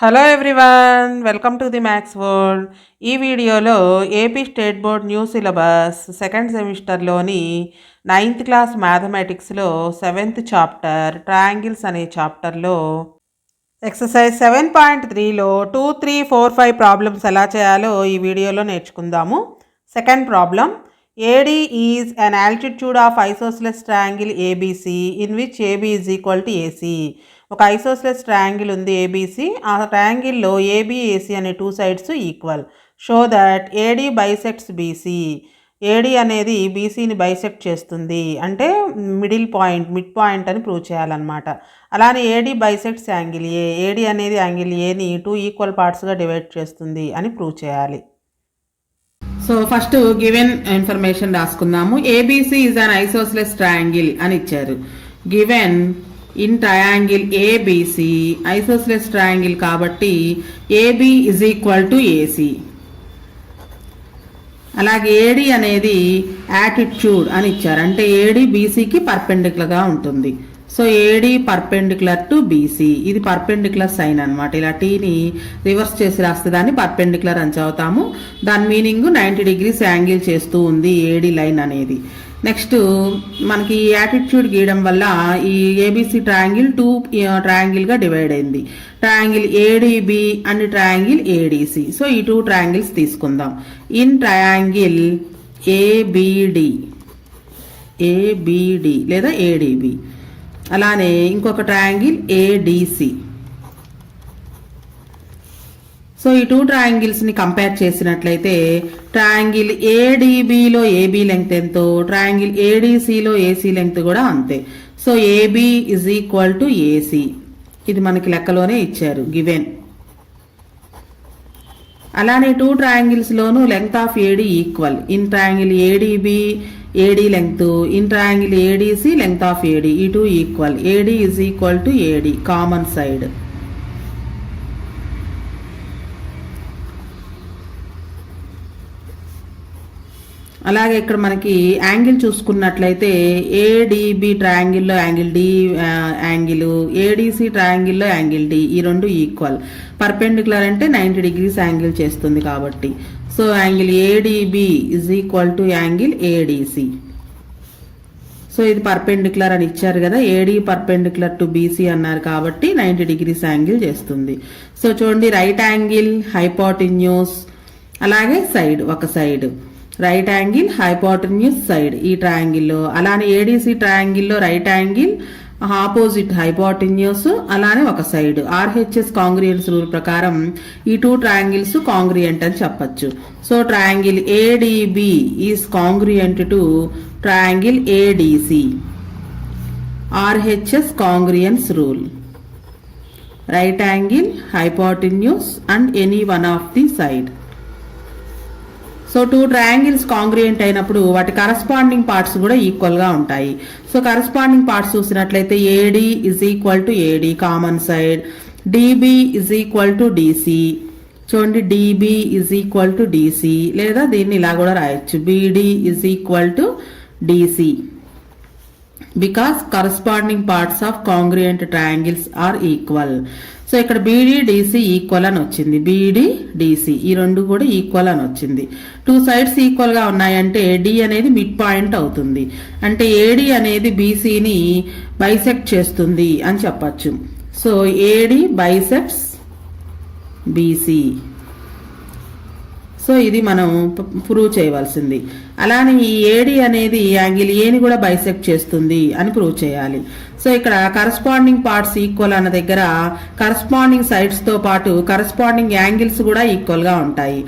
Hello everyone, welcome to the maths world. ఈ వీడియోలో AP state board new syllabus second సెమిస్టర్లోని 9th class మ్యాథమెటిక్స్లో 7th chapter triangles అనే చాప్టర్లో ఎక్సర్సైజ్ 7.3లో 2, 3, 4, 5 ప్రాబ్లమ్స్ ఎలా చేయాలో ఈ వీడియోలో నేర్చుకుందాము. Second problem, AD is an altitude of isosceles triangle ABC in which AB is equal to AC. ఒక ఐసోస్లెస్ ట్రయాంగిల్ ఉంది ABC. ఆ ట్రయాంగిల్లో ABAC అనే two sides equal. Show that AD bisects BC. AD అనేది BCని బైసెక్ట్ చేస్తుంది, అంటే mid point అని prove చేయాలన్నమాట. అలానే AD bisects angle A. AD అనేది యాంగిల్ Aని 2 ఈక్వల్ పార్ట్స్గా డివైడ్ చేస్తుంది అని ప్రూవ్ చేయాలి. సో ఫస్ట్ గివెన్ ఇన్ఫర్మేషన్ రాసుకుందాము. ABC is an isosceles triangle అని ఇచ్చారు. Given in triangle ABC, isosceles triangle కాబట్టి AB is equal to AC. అలాగే AD అనేది యాటిట్యూడ్ అని ఇచ్చారు, అంటే AD BCకి పర్పెండిక్యులర్గా ఉంటుంది. So AD perpendicular to BC, ఇది పర్పెండిక్యులర్ సైన్ అనమాట. ఇలా టీని రివర్స్ చేసి రాస్తే దాన్ని పర్పెండిక్యులర్ అని చదువుతాము. దాని మీనింగ్ 90 degrees యాంగిల్ చేస్తూ ఉంది AD లైన్ అనేది. నెక్స్ట్ మనకి ఈ యాటిట్యూడ్ గీయడం వల్ల ఈ ABC ట్రయాంగిల్ 2 ట్రయాంగిల్గా డివైడ్ అయింది. Triangle ADB and triangle ADC. So ఈ 2 ట్రయాంగిల్స్ తీసుకుందాం. ఇన్ ట్రయాంగిల్ ABD లేదా ADB, అలానే ఇంకొక ట్రయాంగిల్ ADC. సో ఈ 2 ట్రయాంగిల్స్ని కంపేర్ చేసినట్లయితే ట్రయాంగిల్ ADBలో AB లెంగ్త్ ఎంతో, ట్రయాంగిల్ ADCలో AC లెంగ్త్ కూడా అంతే. So AB is equal to AC, ఇది మనకి లెక్కలోనే ఇచ్చారు గివెన్. అలానే 2 ట్రయాంగిల్స్లోనూ length of AD equal. In triangle ADB AD length, in triangle ADC length of AD, ఈ 2 equal. AD is equal to AD, common side. అలాగే ఇక్కడ మనకి యాంగిల్ చూసుకున్నట్లయితే ADB ట్రయాంగిల్లో యాంగిల్ D యాంగిల్, ADC ట్రయాంగిల్లో యాంగిల్ D, ఈ 2 equal. Perpendicular అంటే 90 degrees angle చేస్తుంది కాబట్టి. So angle ADB is equal to angle ADC. So ఇది పర్పెండిక్యులర్ అని ఇచ్చారు కదా, AD పర్పెండిక్యులర్ టు BC అన్నారు కాబట్టి 90 degrees యాంగిల్ చేస్తుంది. సో చూడండి, రైట్ యాంగిల్, హైపోటెన్యూస్, అలాగే సైడ్, ఒక side right angle, hypotenuse, side ఈ ట్రయాంగిల్లో. అలానే ADC ట్రయాంగిల్లో రైట్ యాంగిల్, ఆపోజిట్ హైపోటెన్యూస్, అలానే ఒక సైడ్. RHS కాంగ్రియన్స్ రూల్ ప్రకారం ఈ 2 ట్రయాంగిల్స్ కాంగ్రియంట్ అని చెప్పచ్చు. So triangle ADB is congruent to triangle ADC. RHS congruence rule, right angle, hypotenuse and any one of the side. So 2 triangles congruent అయినప్పుడు వాటి corresponding parts కూడా ఈక్వల్గా ఉంటాయి. So corresponding parts చూసినట్లయితే AD is equal to AD, common side. DB is equal to DC. చూడండి, DB is equal to DC, లేదా దీన్ని ఇలా కూడా రాయొచ్చు, BD is equal to DC, because corresponding parts of congruent triangles are equal. So ఇక్కడ BD DC equal అని వచ్చింది, BD DC ఈ 2 కూడా ఈక్వల్ అని వచ్చింది. 2 సైడ్స్ ఈక్వల్ గా ఉన్నాయంటే D అనేది మిడ్ పాయింట్ అవుతుంది, అంటే AD అనేది BCని బైసెక్ట్ చేస్తుంది అని చెప్పచ్చు. So AD bisects BC. So ఇది మనం ప్రూవ్ చేయవలసింది. అలానే ఈ AD అనేది యాంగిల్ Aని కూడా బైసెక్ట్ చేస్తుంది అని ప్రూవ్ చేయాలి. సో ఇక్కడ కరస్పాండింగ్ పార్ట్స్ ఈక్వల్ అన్న దగ్గర కరస్పాండింగ్ సైడ్స్ తో పాటు కరస్పాండింగ్ యాంగిల్స్ కూడా ఈక్వల్ గా ఉంటాయి.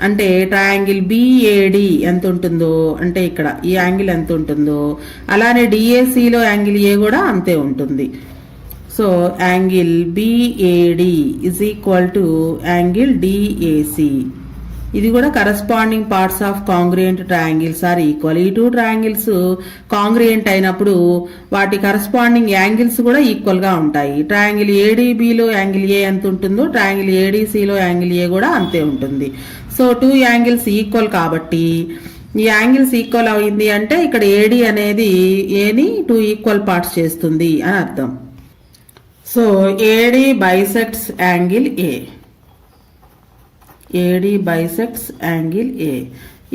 అంటే ట్రయాంగిల్ BAD ఎంత ఉంటుందో, అంటే ఇక్కడ ఈ యాంగిల్ ఎంత ఉంటుందో, అలానే DACలో యాంగిల్ A కూడా అంతే ఉంటుంది. So angle BAD is equal to angle DAC. ఇది కూడా corresponding parts of congruent triangles are equal. ఈ 2 ట్రయాంగిల్స్ కాంగ్రియంట్ అయినప్పుడు వాటి కరస్పాండింగ్ యాంగిల్స్ కూడా ఈక్వల్ గా ఉంటాయి. ట్రయాంగిల్ ADBలో యాంగిల్ A ఎంత ఉంటుందో ట్రయాంగిల్ ADCలో యాంగిల్ A కూడా అంతే ఉంటుంది. సో 2 యాంగిల్స్ ఈక్వల్ కాబట్టి ఈ యాంగిల్స్ ఈక్వల్ అయింది అంటే ఇక్కడ AD అనేది Aని 2 ఈక్వల్ పార్ట్స్ చేస్తుంది అని అర్థం. So AD bisects angle A. AD bisects angle A.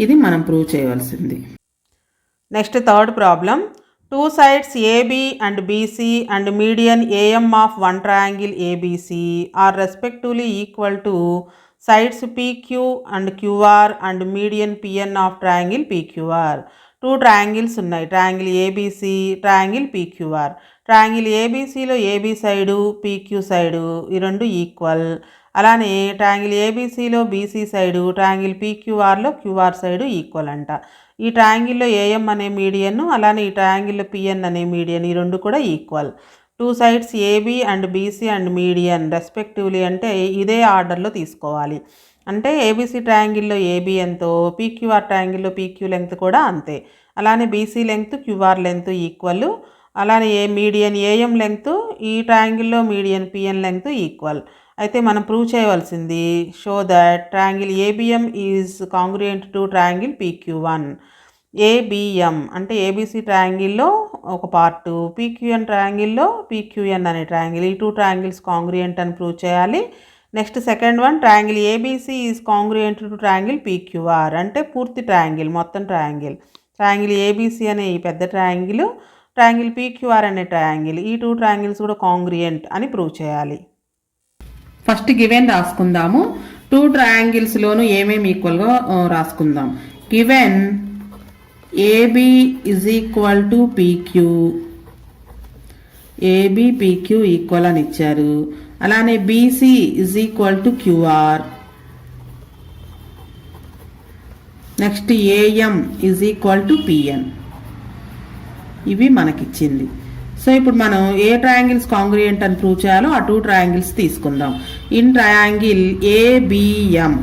ఇది మనం ప్రూవ్ చేయవలసింది. Next third problem. Two sides AB and BC and median AM of one triangle ABC are respectively equal to sides PQ and QR and median PN of triangle PQR. Two triangles ఉన్నాయి. Triangle ABC, triangle PQR. Triangle ABCలో AB side PQ side ఈ రెండు equal. అలానే triangle ABCలో BC side triangle PQRలో QR side equal అంట. ఈ ట్రయాంగిల్లో AM అనే మీడియన్, అలానే ఈ ట్రయాంగిల్లో PN అనే మీడియన్, ఈ రెండు కూడా equal. Two sides AB and BC and median respectively అంటే ఇదే ఆర్డర్లో తీసుకోవాలి. అంటే ABC ట్రయాంగిల్లో AB ఎంతో, PQR ట్రయాంగిల్లో PQ లెంగ్త్ కూడా అంతే. అలానే BC length QR length equal. అలానే మీడియన్ AM లెంగ్త్ ఈ ట్రయాంగిల్లో మీడియన్ PN లెంగ్త్ ఈక్వల్. అయితే మనం ప్రూవ్ చేయవలసింది show that triangle ABM is congruent to triangle PQ1. ABM అంటే ABC ట్రయాంగిల్లో ఒక పార్టు, PQN ట్రయాంగిల్లో PQN అనే ట్రయాంగిల్, ఈ టూ ట్రయాంగిల్స్ కాంగ్రుయెంట్ అని ప్రూవ్ చేయాలి. Next second one, triangle ABC is congruent to triangle PQR అంటే పూర్తి ట్రయాంగిల్, మొత్తం ట్రయాంగిల్. ట్రయాంగిల్ ABC అనే ఈ పెద్ద ట్రయాంగిల్, ట్రయాంగిల్ PQR అనే ట్రయాంగిల్, ఈ టూ ట్రయాంగిల్స్ కూడా కాంగ్రుయెంట్ అని ప్రూవ్ చేయాలి. ఫస్ట్ గివెన్ రాసుకుందాము. టూ ట్రయాంగిల్స్లోనూ ఏమేమి ఈక్వల్గా రాసుకుందాం. Given AB is equal to PQ, AB PQ equal అని ఇచ్చారు. అలానే BC is equal to QR. Next AM is equal to PN. ఇవి మనకిచ్చింది. సో ఇప్పుడు మనం ఏ ట్రయాంగిల్స్ కాంగ్రుయెంట్ అని ప్రూవ్ చేయాలో ఆ టూ ట్రయాంగిల్స్ తీసుకుందాం. In triangle ABM,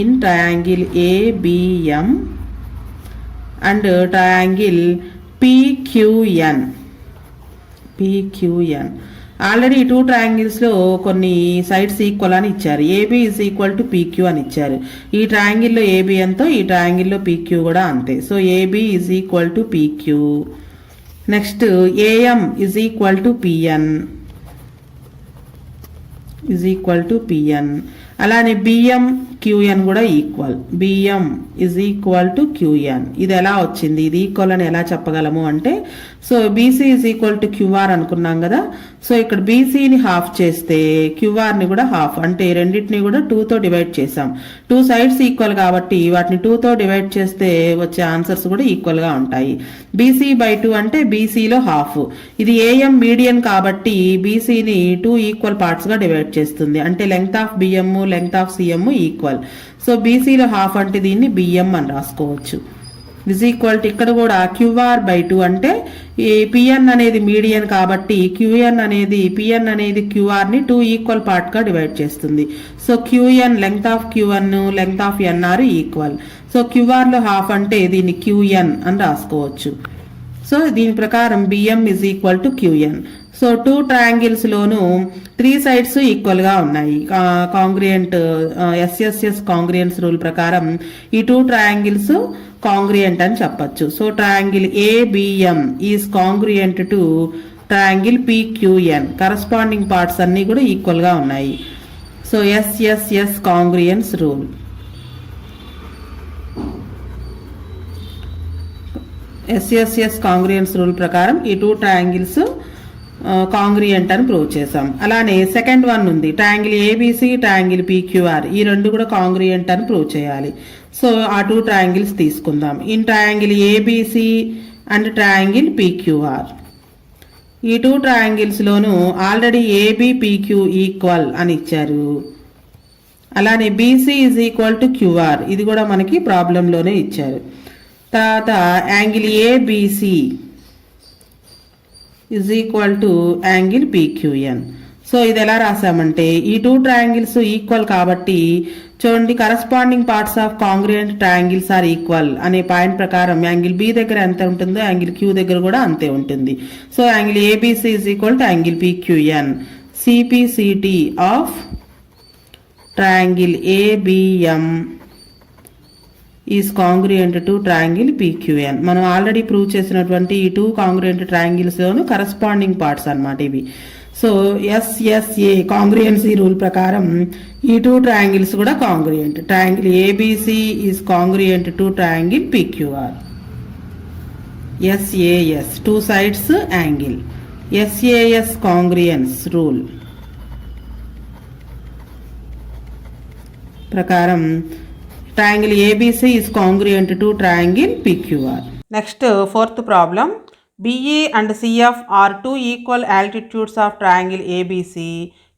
in triangle ABM and triangle PQN. Already ఈ టూ ట్రయాంగిల్స్లో కొన్ని సైడ్స్ ఈక్వల్ అని ఇచ్చారు. AB is equal to PQ అని ఇచ్చారు. ఈ ట్రయాంగిల్లో AB ఎంతో ఈ ట్రయాంగిల్లో PQ కూడా అంతే. So AB is equal to PQ. Next AM is equal to PN, is equal to PN. అలానే BM QN కూడా equal. BM is equal to QN. ఇది ఎలా వచ్చింది, ఇది ఈక్వల్ అని ఎలా చెప్పగలము అంటే, so BC is equal to QR అనుకున్నాం కదా. సో ఇక్కడ BCని హాఫ్ చేస్తే QRని కూడా హాఫ్, అంటే రెండింటిని కూడా 2తో డివైడ్ చేసాం. టూ సైడ్స్ ఈక్వల్ కాబట్టి వాటిని 2తో డివైడ్ చేస్తే వచ్చే ఆన్సర్స్ కూడా ఈక్వల్గా ఉంటాయి. BC/2 అంటే BCలో హాఫ్. ఇది AM మీడియన్ కాబట్టి BCని 2 ఈక్వల్ పార్ట్స్గా డివైడ్ చేస్తుంది. అంటే length of BM, length of CM equal. So BCలో హాఫ్ అంటే దీన్ని BM అని రాసుకోవచ్చు. ఇజ్ ఈక్వల్ టు ఇక్కడ కూడా QR/2 అంటే ఈ PN అనేది మీడియన్ కాబట్టి PN అనేది QRని 2 ఈక్వల్ పార్ట్గా డివైడ్ చేస్తుంది. So QN length of Q1, length of NR equal. So QRలో హాఫ్ అంటే దీన్ని QN అని రాసుకోవచ్చు. సో దీని ప్రకారం BM is equal to QN. So two ట్రయాంగిల్స్లోనూ 3 సైడ్స్ ఈక్వల్గా ఉన్నాయి. కాంగ్రుయెంట్ SSS కాంగ్రుయెన్స్ రూల్ ప్రకారం ఈ టూ ట్రయాంగిల్స్ కాంగ్రుయెంట్ అని చెప్పచ్చు. So triangle ABM is congruent to triangle PQN. Corresponding parts అన్నీ కూడా ఈక్వల్గా ఉన్నాయి. So SSS congruence rule. SSS congruence rule ప్రకారం ఈ టూ ట్రయాంగిల్స్ కాంగ్రుయెంట్ అని ప్రూవ్ చేసాం. అలానే సెకండ్ వన్ ఉంది, ట్రయాంగిల్ ABC, ట్రయాంగిల్ PQR, ఈ రెండు కూడా కాంగ్రుయెంట్ అని ప్రూవ్ చేయాలి. సో ఆ టూ ట్రయాంగిల్స్ తీసుకుందాం. In triangle ABC and triangle PQR, ఈ టూ ట్రయాంగిల్స్లోనూ ఆల్రెడీ AB PQ ఈక్వల్ అని ఇచ్చారు. అలానే BC is equal to QR, ఇది కూడా మనకి ప్రాబ్లంలోనే ఇచ్చారు. తర్వాత angle ABC is equal to angle PQN. So ఇది ఎలా రాసామంటే ఈ టూ ట్రయాంగిల్స్ ఈక్వల్ కాబట్టి చూడండి, corresponding parts of congruent triangles are equal అనే పాయింట్ ప్రకారం యాంగిల్ B దగ్గర ఎంత ఉంటుందో యాంగిల్ Q దగ్గర కూడా అంతే ఉంటుంది. So angle ABC is equal to angle PQN. CPCT of triangle ABM is congruent to triangle PQN. మనం ఆల్రెడీ ప్రూవ్ చేసినటువంటి ఈ టూ కాంగ్రియంట్ ట్రయాంగిల్స్లోను కరస్పాండింగ్ పార్ట్స్ అన్నమాట ఇవి. సో ఎస్ఎస్ఏ కాంగ్రియంసీ రూల్ ప్రకారం ఈ టూ ట్రయాంగిల్స్ కూడా congruent. Triangle ABC is congruent to triangle PQR. SAS two sides angle. SAS congruence rule ప్రకారం triangle ABC is congruent to triangle PQR. Next, fourth problem. BE and CF are two equal altitudes of triangle ABC.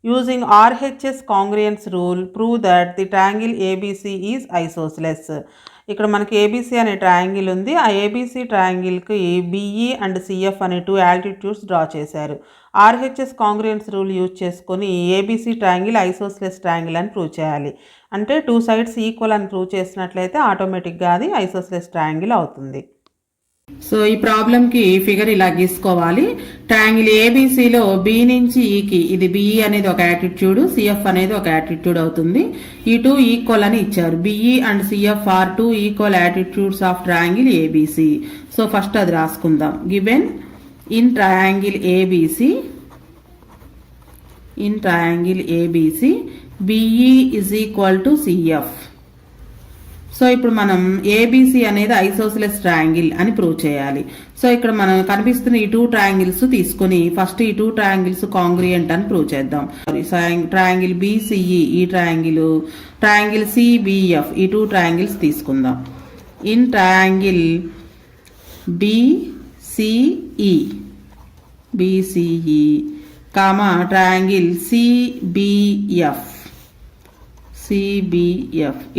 Using RHS congruence rule, prove that the triangle ABC is isosceles. ఇక్కడ మనకి ABC అనే triangle ఉంది. ఆ ABC ట్రయాంగిల్కి BE and CF అనే two altitudes draw చేశారు. RHS congruence rule use చేసుకొని ABC triangle isosceles triangle అని prove చేయాలి. అంటే టూ సైడ్స్ ఈక్వల్ అని ప్రూవ్ చేసినట్లయితే ఆటోమేటిక్గా అది ఐసోస్లెస్ ట్రయాంగిల్ అవుతుంది. సో ఈ ప్రాబ్లంకి ఫిగర్ ఇలా గీసుకోవాలి. ట్రయాంగిల్ ఏబీసీలో బి నుంచి ఈకి ఇది బిఈ అనేది ఒక యాటిట్యూడ్, సిఎఫ్ అనేది ఒక యాటిట్యూడ్ అవుతుంది. ఈ టూ ఈక్వల్ అని ఇచ్చారు. BE and CF are two equal altitudes of triangle ABC. So first అది రాసుకుందాం. Given in triangle ABC BE is equal to CF. So ఇప్పుడు మనం ఏబీసీ అనేది ఐసోస్లెస్ ట్రయాంగిల్ అని ప్రూవ్ చేయాలి. సో ఇక్కడ మనం కనిపిస్తున్న ఈ టూ ట్రయాంగిల్స్ తీసుకుని ఫస్ట్ ఈ టూ ట్రయాంగిల్స్ కాంగ్రియంట్ అని ప్రూవ్ చేద్దాం. ట్రయాంగిల్ బీసీఈ ఈ ట్రయాంగిల్ సిబిఎఫ్ ఈ టూ ట్రయాంగిల్స్ తీసుకుందాం. In triangle BCE comma triangle CBF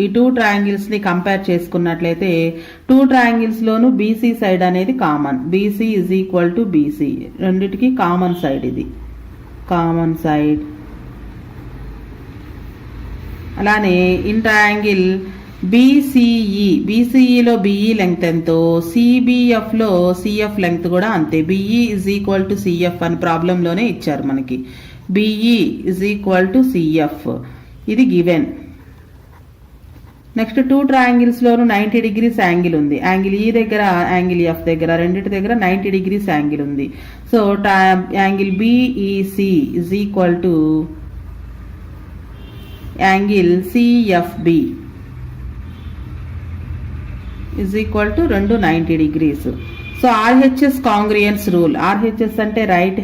ఈ టూ ట్రయాంగిల్స్ని కంపేర్ చేసుకున్నట్లయితే టూ ట్రయాంగిల్స్లోనూ బీసీ సైడ్ అనేది common. BC is equal to BC, రెండిటికి కామన్ సైడ్ ఇది కామన్ సైడ్. అలానే ఇన్ ట్రయాంగిల్ బీసీఈలో బిఈ లెంగ్త్ ఎంతో సిబిఎఫ్లో సిఎఫ్ లెంగ్త్ కూడా అంతే. BE is equal to CF అని ప్రాబ్లంలోనే ఇచ్చారు మనకి. BE is equal to CF ఇది గివెన్. నెక్స్ట్ టూ ట్రయాంగిల్స్లోనూ 90 degrees యాంగిల్ ఉంది. యాంగిల్ ఈ దగ్గర యాంగిల్ ఎఫ్ దగ్గర రెండింటి దగ్గర 90 degrees యాంగిల్ ఉంది. So angle BEC is equal to angle CFB is equal to రెండు 90 degrees. So RHS congruence rule. RHS అంటే రైట్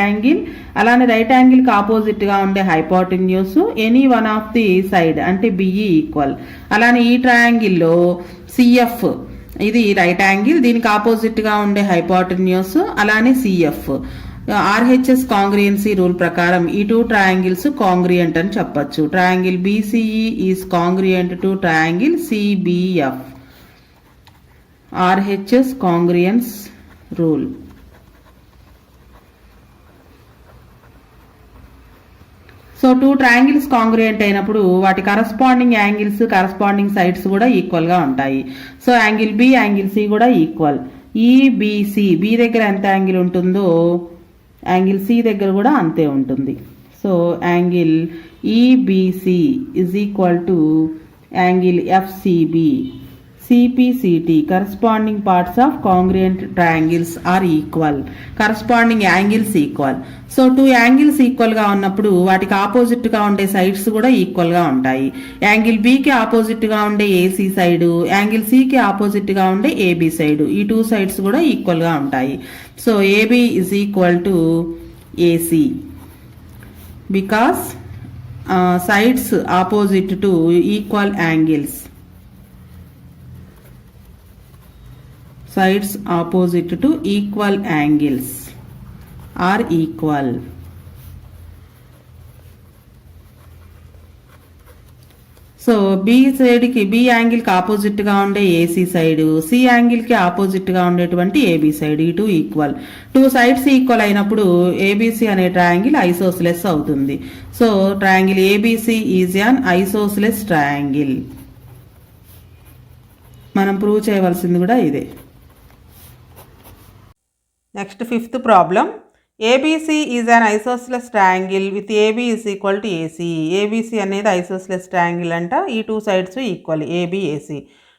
యాంగిల్, అలానే రైట్ యాంగిల్కి ఆపోజిట్గా ఉండే hypotenuse any one of the side అంటే బిఈ ఈక్వల్. అలానే ఈ ట్రయాంగిల్లో సిఎఫ్ ఇది రైట్ యాంగిల్, దీనికి ఆపోజిట్గా ఉండే హైపోటెన్యూస్ అలానే సిఎఫ్. ఆర్హెచ్ఎస్ కాంగ్రియన్సీ రూల్ ప్రకారం ఈ టూ ట్రయాంగిల్స్ కాంగ్రియంట్ అని చెప్పచ్చు. Triangle BCE is congruent to triangle CBF. RHS congruence rule. So two triangles congruent అయినప్పుడు వాటి కరస్పాండింగ్ యాంగిల్స్ కరస్పాండింగ్ సైడ్స్ కూడా ఈక్వల్గా ఉంటాయి. So angle B angle C కూడా ఈక్వల్. ఈబిసి బి దగ్గర ఎంత యాంగిల్ ఉంటుందో యాంగిల్ సి దగ్గర కూడా అంతే ఉంటుంది. So angle EBC is equal to angle FCB. CPCT corresponding parts of congruent triangles are equal. Corresponding angles equal. So two angles ఈక్వల్గా ఉన్నప్పుడు వాటికి ఆపోజిట్గా ఉండే సైడ్స్ కూడా ఈక్వల్గా ఉంటాయి. యాంగిల్ బికి ఆపోజిట్గా ఉండే ఏసీ సైడు, యాంగిల్ సికి ఆపోజిట్గా ఉండే ఏబి సైడు, ఈ టూ సైడ్స్ కూడా ఈక్వల్గా ఉంటాయి. So AB is equal to AC because sides opposite to equal angles. Sides opposite to equal angles are equal. So B సైడ్కి బి యాంగిల్కి ఆపోజిట్గా ఉండే ఏసీ సైడ్, సి యాంగిల్కి ఆపోజిట్గా ఉండేటువంటి ఏబి సైడ్ ఈ two equal. Two sides equal అయినప్పుడు ABC అనే ట్రయాంగిల్ ఐసోస్లెస్ అవుతుంది. So triangle ABC is an isosceles triangle. మనం ప్రూవ్ చేయవలసింది కూడా ఇదే. Next, fifth problem. ABC is an isosceles triangle with AB is equal to AC. ABC అనేది isosceles triangle అంట. ఈ two sides equal AB AC.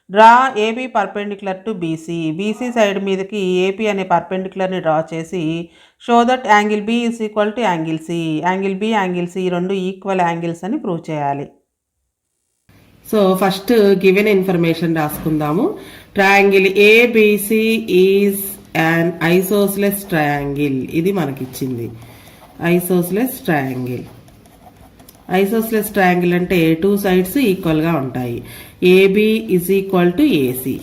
Draw AB perpendicular to BC. BC side మీదకి AP అనే పర్పెండిక్యులర్ని draw చేసి show that angle B is equal to angle C. Angle B angle C రెండు equal angles అని prove చేయాలి. So first given information రాసుకుందాము. Triangle ABC is an isosceles triangle. ఇది మనకిచ్చింది isosceles triangle. isosceles triangle అంటే two sides ఈక్వల్గా ఉంటాయి. AB is equal to AC.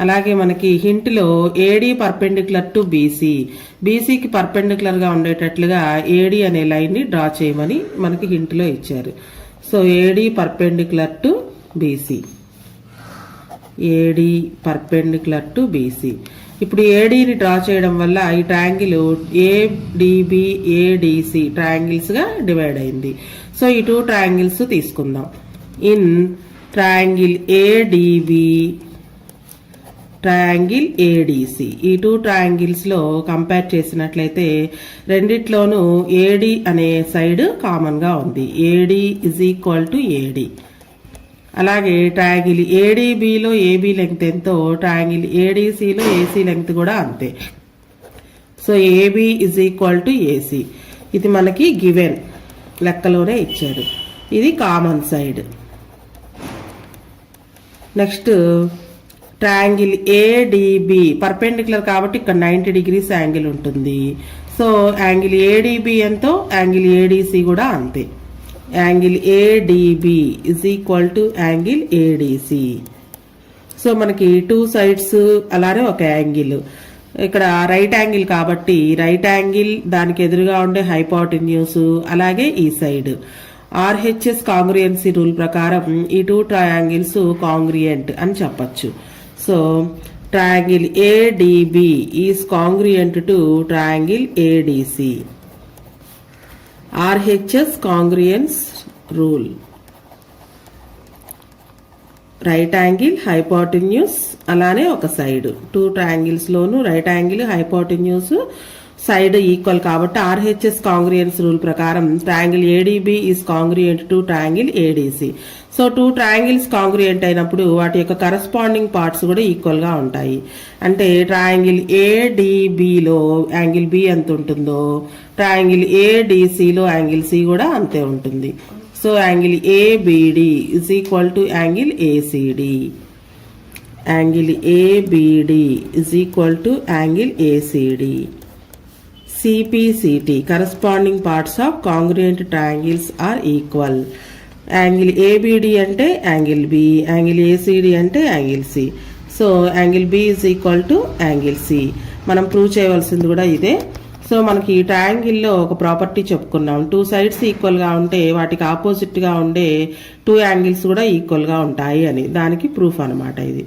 అలాగే మనకి హింట్లో ఏడి పర్పెండిక్యులర్ టు బీసీ. బీసీకి పర్పెండిక్యులర్గా ఉండేటట్లుగా ఏడి అనే లైన్ని డ్రా చేయమని మనకి హింట్లో ఇచ్చారు. So AD perpendicular to BC. AD perpendicular to BC. ఇప్పుడు ఏడీని డ్రా చేయడం వల్ల ఈ ట్రయాంగిల్ ఏడిబి ఏడిసి ట్రయాంగిల్స్గా డివైడ్ అయింది. సో ఈ టూ ట్రయాంగిల్స్ తీసుకుందాం. ఇన్ ట్రయాంగిల్ ఏడిబి ట్రయాంగిల్ ఏడిసి, ఈ టూ ట్రయాంగిల్స్లో కంపేర్ చేసినట్లయితే రెండిట్లోనూ ఏడి అనే సైడ్ కామన్గా ఉంది. AD is equal to AD. అలాగే ట్రయాంగిల్ ఏడీబీలో ఏబీ లెంగ్త్ ఎంతో ట్రయాంగిల్ ఏడీసీలో ఏసీ లెంగ్త్ కూడా అంతే. So AB is equal to AC. ఇది మనకి గివెన్ లెక్కలోనే ఇచ్చారు. ఇది common side. Next triangle ADB perpendicular కాబట్టి ఇక్కడ 90 degrees యాంగిల్ ఉంటుంది. సో యాంగిల్ ఏడీబీ ఎంతో యాంగిల్ ఏడీసీ కూడా అంతే. Angle ADB is equal to angle ADC. So మనకి టూ సైడ్స్ అలానే ఒక యాంగిల్. ఇక్కడ రైట్ యాంగిల్ కాబట్టి రైట్ యాంగిల్ దానికి ఎదురుగా ఉండే హైపోటెన్యూస్ అలాగే ఈ సైడ్. ఆర్హెచ్ఎస్ కాంగ్రియంసీ రూల్ ప్రకారం ఈ టూ ట్రయాంగిల్స్ కాంగ్రియంట్ అని చెప్పచ్చు. So triangle ADB is congruent to triangle ADC. RHS congruence rule. Right angle hypotenuse అలానే ఒక సైడ్. టూ ట్రయాంగిల్స్ లోను right angle hypotenuse side equal కాబట్టి ఆర్హెచ్ఎస్ కాంగ్రియన్స్ రూల్ ప్రకారం triangle ADB is congruent to triangle ADC. So two triangles congruent అయినప్పుడు వాటి యొక్క corresponding parts కూడా equal గా ఉంటాయి. అంటే ట్రయాంగిల్ ఏడిబిలో యాంగిల్ బి ఎంత ఉంటుందో ట్రయాంగిల్ ఏడిసిలో యాంగిల్ సి కూడా అంతే ఉంటుంది. So angle ABD is equal to angle ACD. Angle ABD is equal to angle ACD. CPCT corresponding parts of congruent triangles are equal. Angle ABD అంటే angle B, angle ACD అంటే angle C. So angle B is equal to angle C. మనం prove చేయవలసింది కూడా ఇదే. So మనకి ఈ ట్రయాంగిల్లో ఒక property చెప్పుకున్నాం. టూ సైడ్స్ ఈక్వల్గా ఉంటే వాటికి ఆపోజిట్గా ఉండే టూ యాంగిల్స్ కూడా ఈక్వల్గా ఉంటాయి అని. దానికి ప్రూఫ్ అనమాట ఇది.